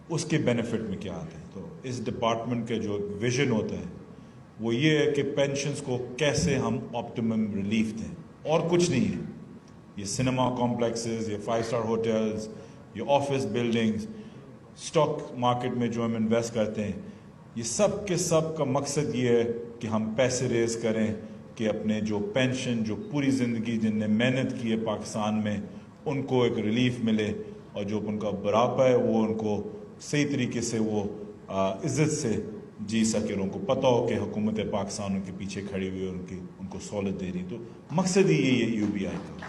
اس کے بینیفٹ میں کیا آتے ہیں. تو اس ڈپارٹمنٹ کا جو ویژن ہوتا ہے وہ یہ ہے کہ پینشنز کو کیسے ہم آپٹیمم ریلیف دیں, اور کچھ نہیں ہے. یہ سنیما کمپلیکسز, یہ 5 اسٹار ہوٹلز, یہ آفس بلڈنگز, اسٹاک مارکیٹ میں جو ہم انویسٹ کرتے ہیں, یہ سب کے سب کا مقصد یہ ہے کہ ہم پیسے ریز کریں کہ اپنے جو پینشن, جو پوری زندگی جن نے محنت کی ہے پاکستان میں, ان کو ایک ریلیف ملے, اور جو ان کا بڑھاپا ہے وہ ان کو صحیح طریقے سے وہ عزت سے جی سکے, اور ان کو پتہ ہو کہ حکومت پاکستان ان کے پیچھے کھڑی ہوئی اور ان کو سہولت دے رہی. تو مقصد ہی یہی ہے UBI کا.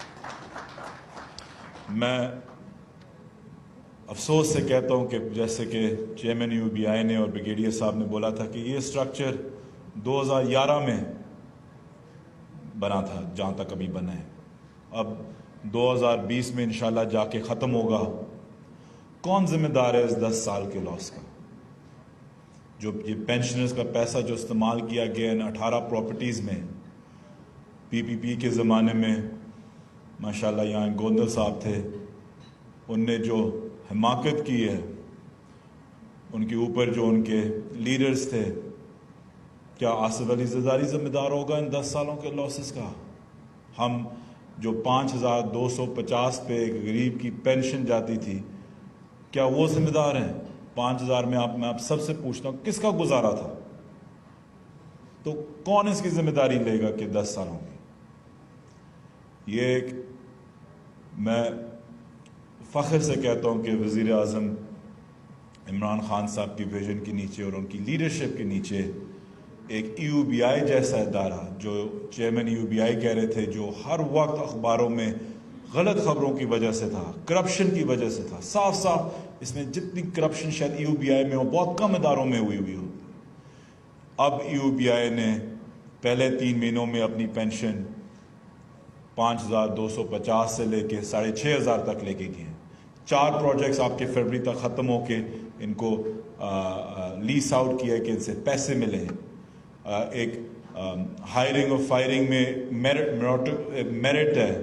میں افسوس سے کہتا ہوں کہ جیسے کہ چیئرمین UBI نے اور بریگیڈیئر صاحب نے بولا تھا کہ یہ اسٹرکچر 2011 میں بنا تھا, جہاں تک ابھی بنا ہے. اب 2020 میں انشاءاللہ جا کے ختم ہوگا. کون ذمہ دار ہے اس 10 سال کے لاس کا؟ جو یہ پینشنرز کا پیسہ جو استعمال کیا گیا ان 18 پراپرٹیز میں, PPP کے زمانے میں ماشاءاللہ یہاں گوندل صاحب تھے, ان نے جو حماقت کی ہے, ان کے اوپر جو ان کے لیڈرز تھے, کیا آصف علی زرداری ذمہ دار ہوگا ان 10 سالوں کے لاسز کا؟ ہم جو 5250 پہ ایک غریب کی پینشن جاتی تھی, کیا وہ ذمہ دار ہیں؟ 5000 میں آپ سب سے پوچھتا ہوں کس کا گزارا تھا؟ تو کون اس کی ذمہ داری لے گا کہ 10 سالوں کی؟ یہ ایک میں فخر سے کہتا ہوں کہ وزیر اعظم عمران خان صاحب کی ویژن کے نیچے اور ان کی لیڈرشپ کے نیچے ایک UBI جیسا ادارہ, جو چیئرمین UBI کہہ رہے تھے, جو ہر وقت اخباروں میں غلط خبروں کی وجہ سے تھا, کرپشن کی وجہ سے تھا, صاف صاف اس میں جتنی کرپشن شاید UBI میں ہو بہت کم اداروں میں ہوئی ہو. اب UBI نے پہلے 3 مہینوں میں اپنی پینشن 5250 سے لے کے 6500 تک لے کے گئے. 4 پروجیکٹس آپ کے فروری تک ختم ہو کے ان کو لیس آؤٹ کیا کہ ان سے پیسے ملے ہیں. ایک ہائرنگ اور فائرنگ میں میرٹ ہے.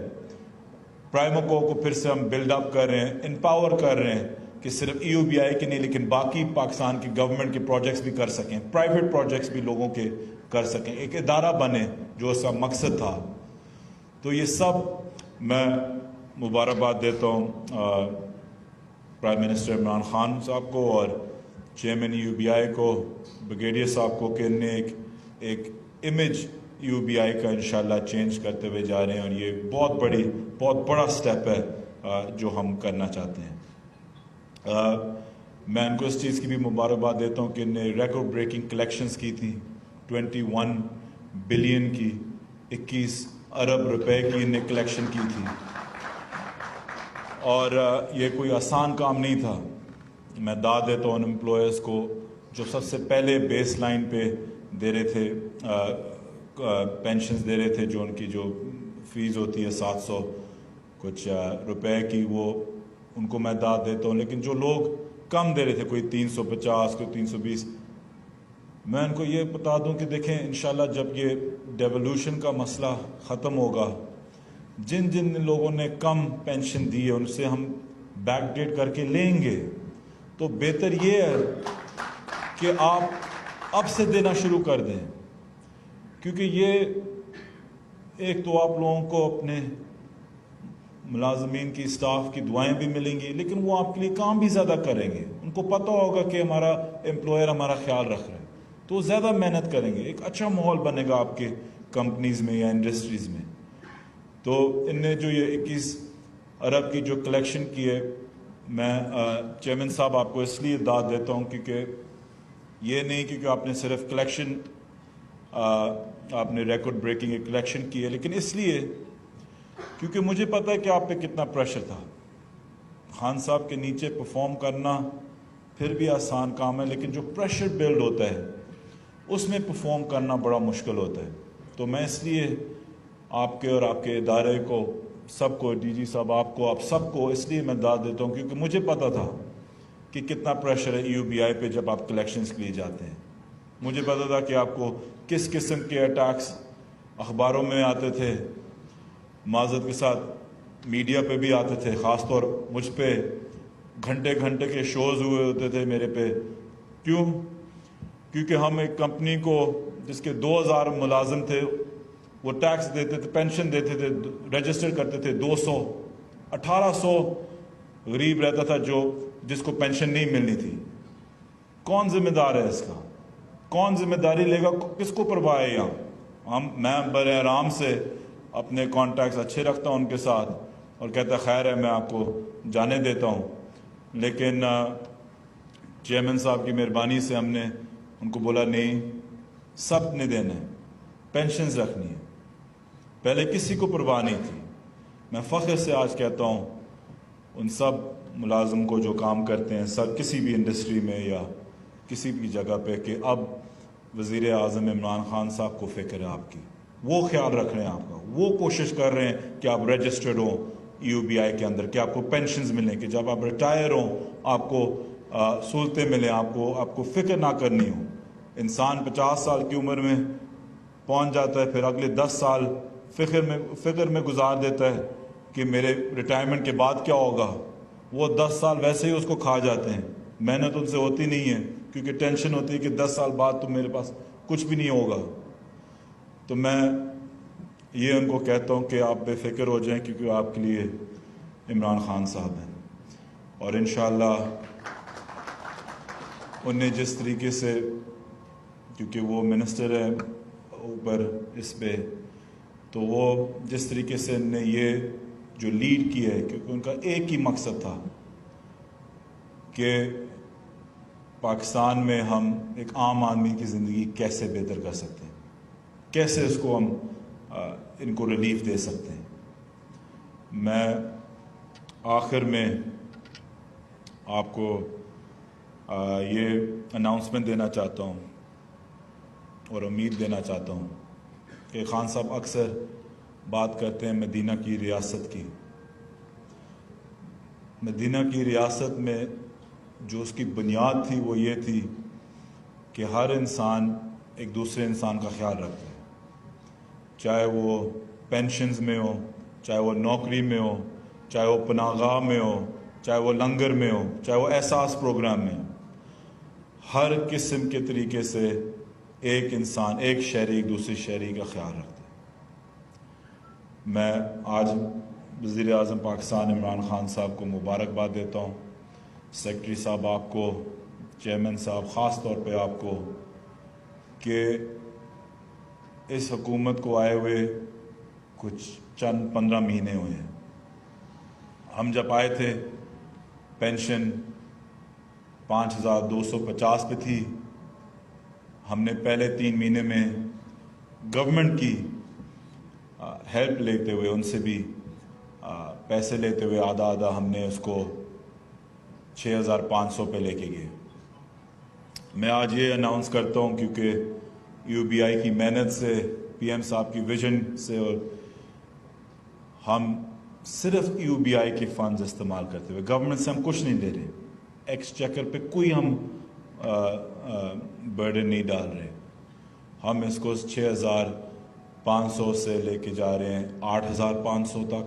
پرائموکو کو پھر سے ہم بلڈ اپ کر رہے ہیں, امپاور کر رہے ہیں کہ صرف UBI کے نہیں لیکن باقی پاکستان کی گورنمنٹ کے پروجیکٹس بھی کر سکیں, پرائیویٹ پروجیکٹس بھی لوگوں کے کر سکیں, ایک ادارہ بنے جو اس کا مقصد تھا. تو یہ سب میں مبارکباد دیتا ہوں پرائم منسٹر عمران خان صاحب کو اور چیئرمین UBI کو, بریگیڈیئر صاحب کو, کہ ان نے ایک امیج UBI کا انشاءاللہ چینج کرتے ہوئے جا رہے ہیں, اور یہ بہت بڑا سٹیپ ہے جو ہم کرنا چاہتے ہیں. میں ان کو اس چیز کی بھی مبارکباد دیتا ہوں کہ ان نے ریکارڈ بریکنگ کلیکشنز کی تھی, 21 بلین کی, 21 ارب روپے کی ان نے کلیکشن کی تھی, اور یہ کوئی آسان کام نہیں تھا. میں داد دیتا ہوں ان امپلائرز کو جو سب سے پہلے بیس لائن پہ دے رہے تھے, پینشنز دے رہے تھے, جو ان کی جو فیس ہوتی ہے 700 کچھ روپے کی, وہ ان کو میں داد دیتا ہوں. لیکن جو لوگ کم دے رہے تھے, کوئی 350, کوئی 320, میں ان کو یہ بتا دوں کہ دیکھیں انشاءاللہ جب یہ ڈیولوشن کا مسئلہ ختم ہوگا, جن لوگوں نے کم پینشن دی ہے ان سے ہم بیک ڈیٹ کر کے لیں گے. تو بہتر یہ ہے کہ آپ اب سے دینا شروع کر دیں, کیونکہ یہ ایک تو آپ لوگوں کو اپنے ملازمین کی, اسٹاف کی دعائیں بھی ملیں گی, لیکن وہ آپ کے لیے کام بھی زیادہ کریں گے. ان کو پتہ ہوگا کہ ہمارا امپلائر ہمارا خیال رکھ رہا ہے, تو وہ زیادہ محنت کریں گے. ایک اچھا ماحول بنے گا آپ کے کمپنیز میں یا انڈسٹریز میں. تو ان نے جو یہ 21 ارب کی جو کلیکشن کی ہے, میں چیئرمین صاحب آپ کو اس لیے داد دیتا ہوں کیونکہ یہ نہیں کیونکہ آپ نے صرف کلیکشن, آپ نے ریکارڈ بریکنگ ایک کلیکشن کی ہے, لیکن اس لیے کیونکہ مجھے پتہ ہے کہ آپ پہ کتنا پریشر تھا. خان صاحب کے نیچے پرفارم کرنا پھر بھی آسان کام ہے, لیکن جو پریشر بلڈ ہوتا ہے اس میں پرفارم کرنا بڑا مشکل ہوتا ہے. تو میں اس لیے آپ کے اور آپ کے ادارے کو, سب کو, DG صاحب آپ کو, آپ سب کو اس لیے میں داد دیتا ہوں کیونکہ مجھے پتہ تھا کہ کتنا پریشر ہے UBI پہ جب آپ کلیکشنز کے لیے جاتے ہیں. مجھے پتہ تھا کہ آپ کو کس قسم کے اٹیکس اخباروں میں آتے تھے, معذرت کے ساتھ میڈیا پہ بھی آتے تھے, خاص طور مجھ پہ घंटे घंटे के शोज़ हुए होते थे मेरे पे। क्यों? क्योंकि हम एक कंपनी को जिसके 2000 मुलाजिम थे वो टैक्स देते थे, पेंशन देते थे, रजिस्टर करते थे 200, 1800 गरीब रहता था जिसको पेंशन नहीं मिलनी थी। कौन जिम्मेदार है इसका? कौन जिम्मेदारी लेगा? किसको परवाह है यहाँ? मैं बड़े आराम से अपने कॉन्टैक्ट्स अच्छे रखता हूँ उनके साथ और कहता खैर है मैं आपको जाने देता हूँ, लेकिन चेयरमैन साहब की मेहरबानी से हमने उनको बोला नहीं, सब ने देना है, पेंशन्स रखनी है। पहले किसी को परवाह नहीं थी। मैं फ़ख्र से आज कहता हूँ उन सब मुलाजिम को जो काम करते हैं सब किसी भी इंडस्ट्री में या किसी भी जगह पे कि अब वज़ीर आज़म इमरान खान साहब को फ़िक्र है आपकी, वो ख्याल रख रहे हैं आपका, वो कोशिश कर रहे हैं कि आप रजिस्टर्ड हों EUBI के अंदर, कि आपको पेंशन्स मिलें, कि जब आप रिटायर हों आपको सहूलतें मिलें, आपको फ़िक्र ना करनी हो। इंसान 50 साल की उम्र में पहुंच जाता है, फिर अगले 10 साल फ़िक्र में गुजार देता है कि मेरे रिटायरमेंट के बाद क्या होगा। वो 10 साल वैसे ही उसको खा जाते हैं, मेहनत उनसे होती नहीं है क्योंकि टेंशन होती है कि 10 साल बाद तो मेरे पास कुछ भी नहीं होगा। तो मैं ये उनको कहता हूँ कि आप बेफिक्र हो जाएं क्योंकि आपके लिए इमरान खान साहब हैं, और इंशाअल्लाह उन्हें जिस तरीके से, क्योंकि वो मिनिस्टर है ऊपर इस पे, तो वो जिस तरीके से ने ये जो लीड किया है, क्योंकि उनका एक ही मकसद था कि पाकिस्तान में हम एक आम आदमी की ज़िंदगी कैसे बेहतर कर सकते हैं, कैसे इसको हम इनको रिलीफ दे सकते हैं। मैं आखिर में आपको ये अनाउंसमेंट देना चाहता हूँ और उम्मीद देना चाहता हूँ कि खान साहब अक्सर बात करते हैं मदीना की रियासत की। मदीना की रियासत में जो उसकी बुनियाद थी वो ये थी कि हर इंसान एक दूसरे इंसान का ख्याल रखता है, चाहे वो पेंशन्स में हो, चाहे वो नौकरी में हो, चाहे वो पनाहगाह में हो, चाहे वो लंगर में हो, चाहे वो एहसास प्रोग्राम में हो। हर किस्म के तरीके से एक इंसान, एक शहरी एक दूसरे शहरी का ख्याल रखता है। मैं आज वज़ीर आज़म पाकिस्तान इमरान खान साहब को मुबारकबाद देता हूँ, सेक्रेटरी साहब आपको, चेयरमैन साहब ख़ास तौर पे आपको, कि इस हुकूमत को आए हुए कुछ चंद 15 महीने हुए हैं। हम जब आए थे पेंशन 5250 पे थी। हमने पहले 3 महीने में गवर्नमेंट की हेल्प लेते हुए, उनसे भी पैसे लेते हुए आधा आधा हमने उसको 6500 पे लेके गए। मैं आज ये अनाउंस करता हूँ क्योंकि EUBI की मेहनत से, PM साहब की विजन से, और हम सिर्फ EUBI के फंड्स इस्तेमाल करते हुए, गवर्नमेंट से हम कुछ नहीं ले रहे, एक्सचेकर पे कोई हम बर्डन नहीं डाल रहे। हम इसको 6500 से लेके जा रहे हैं 8500 तक।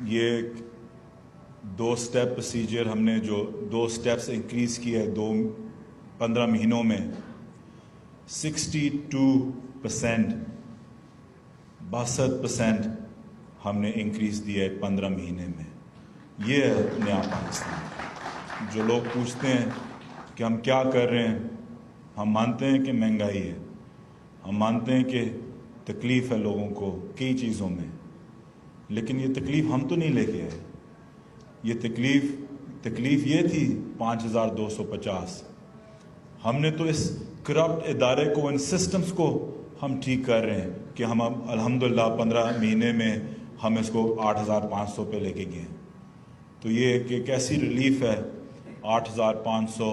ये 2 स्टेप प्रोसीजर हमने जो 2 स्टेप्स इंक्रीज़ किया है 15 महीनों में, 62%, 62% हमने इंक्रीज़ दिया है 15 महीने में। ये है नया पाकिस्तान। जो लोग पूछते हैं कि हम क्या कर रहे हैं, हम मानते हैं कि महंगाई है, हम मानते हैं कि तकलीफ़ है लोगों को कई चीज़ों में, लेकिन ये तकलीफ़ हम तो नहीं लेके आए। ये तकलीफ़ ये थी 5250। हमने तो इस करप्ट इदारे को, इन सिस्टम्स को हम ठीक कर रहे हैं कि हम अब अल्हम्दुलिल्लाह 15 महीने में हम इसको 8500 पे लेके गए। तो ये एक ऐसी रिलीफ है 8500,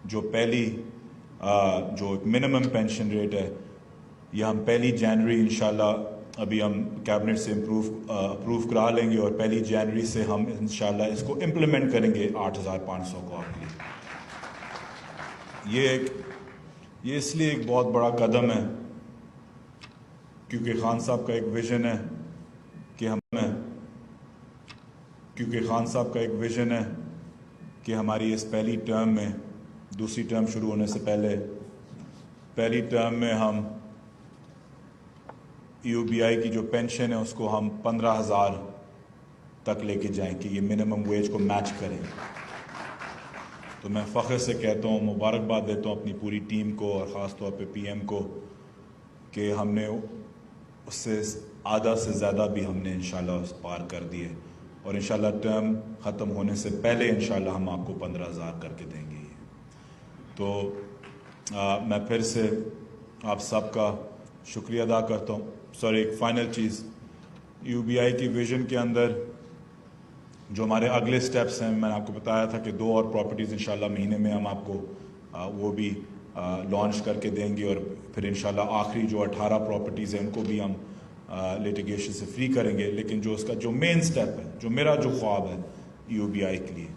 जो पहली जो मिनिमम पेंशन रेट है, ये हम 1 जनवरी इंशाल्लाह अभी हम कैबिनेट से अप्रूव करा लेंगे और 1 जनवरी से हम इंशाल्लाह इसको इम्प्लीमेंट करेंगे 8500 को आपके लिए। ये इसलिए एक बहुत बड़ा कदम है क्योंकि खान साहब का एक विज़न है कि हमारी इस पहली टर्म में, दूसरी टर्म शुरू होने से पहले पहली टर्म में हम UBI की जो पेंशन है उसको हम 15,000 तक लेके जाएं कि ये मिनिमम वेज को मैच करें। तो मैं फ़ख्र से कहता हूँ, मुबारकबाद देता हूँ अपनी पूरी टीम को और ख़ास तौर पे PM को कि हमने उससे आधा से ज़्यादा भी हमने इंशाल्लाह पार कर दिए और इंशाल्लाह टर्म ख़त्म होने से पहले इंशाल्लाह हम आपको 15,000 करके देंगे। तो मैं फिर से आप सबका शुक्रिया अदा करता हूँ। सॉरी, एक फ़ाइनल चीज़, UBI की विज़न के अंदर जो हमारे अगले स्टेप्स हैं, मैंने आपको बताया था कि 2 और प्रॉपर्टीज़ इंशाल्लाह महीने में हम आपको वो भी लॉन्च करके देंगे और फिर इंशाल्लाह आखिरी जो 18 प्रॉपर्टीज़ हैं उनको भी हम लिटिगेशन से फ्री करेंगे। लेकिन जो उसका जो मेन स्टेप है, जो मेरा जो ख्वाब है UBI के लिए,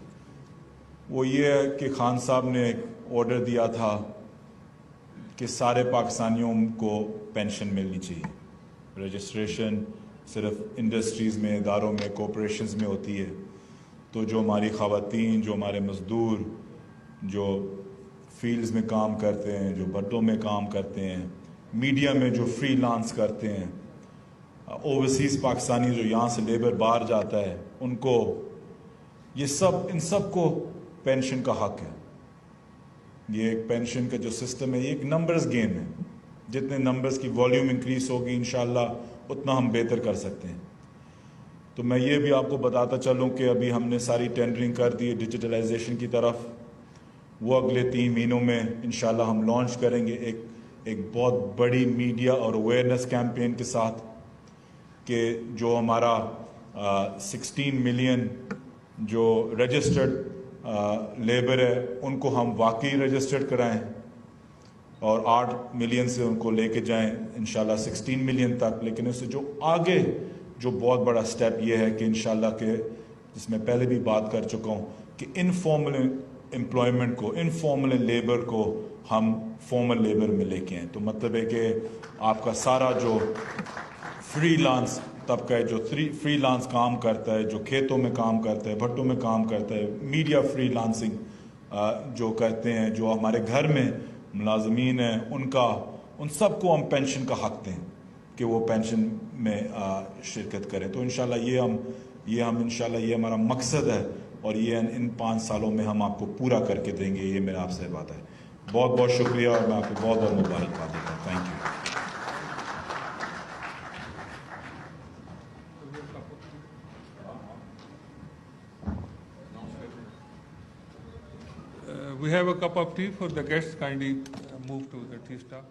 वो ये है कि खान साहब ने एक ऑर्डर दिया था कि सारे पाकिस्तानियों को पेंशन मिलनी चाहिए। रजिस्ट्रेशन सिर्फ इंडस्ट्रीज़ में, इदारों में, कॉरपोरेशंस में होती है। तो जो हमारी ख़वातीन, जो हमारे मज़दूर, जो फील्ड्स में काम करते हैं, जो भट्टों में काम करते हैं, मीडिया में जो फ्रीलांस करते हैं, ओवरसीज़ पाकिस्तानी जो यहाँ से लेबर बाहर जाता है, उनको ये सब, इन सब को पेंशन का हक है। ये एक पेंशन का जो सिस्टम है, ये एक नंबर्स गेम है। जितने नंबर्स की वॉल्यूम इंक्रीज होगी इंशाल्लाह उतना हम बेहतर कर सकते हैं। तो मैं ये भी आपको बताता चलूँ कि अभी हमने सारी टेंडरिंग कर दी है डिजिटलाइजेशन की तरफ। वो अगले 3 महीनों में इंशाल्लाह हम लॉन्च करेंगे एक बहुत बड़ी मीडिया और अवेयरनेस कैंपेन के साथ कि जो हमारा 16 मिलियन जो रजिस्टर्ड लेबर है उनको हम वाकई रजिस्टर्ड कराएं और 8 मिलियन से उनको लेके जाएं इंशाल्लाह 16 मिलियन तक। लेकिन उससे जो आगे जो बहुत बड़ा स्टेप ये है कि इंशाल्लाह के, जिसमें पहले भी बात कर चुका हूँ, कि इनफॉर्मल एम्प्लॉयमेंट को, इनफॉर्मल लेबर को हम फॉर्मल लेबर में लेके आएँ। तो मतलब है कि आपका सारा जो फ्रीलांस तबका है, जो फ्रीलांस काम करता है, जो खेतों में काम करता है, भट्टों में काम करता है, मीडिया फ्रीलांसिंग जो करते हैं, जो हमारे घर में मुलाजमीन हैं, उन सबको हम पेंशन का हक दें कि वो पेंशन में शिरकत करें। तो इंशाल्लाह ये हम इंशाल्लाह ये हमारा मकसद है और ये इन 5 सालों में हम आपको पूरा करके देंगे। ये मेरा आपसे बात है। बहुत बहुत शुक्रिया और मैं आपको बहुत बहुत मुबारकबाद देता हूँ। Thank you. We have a cup of tea for the guests. Kindly move to the tea stall.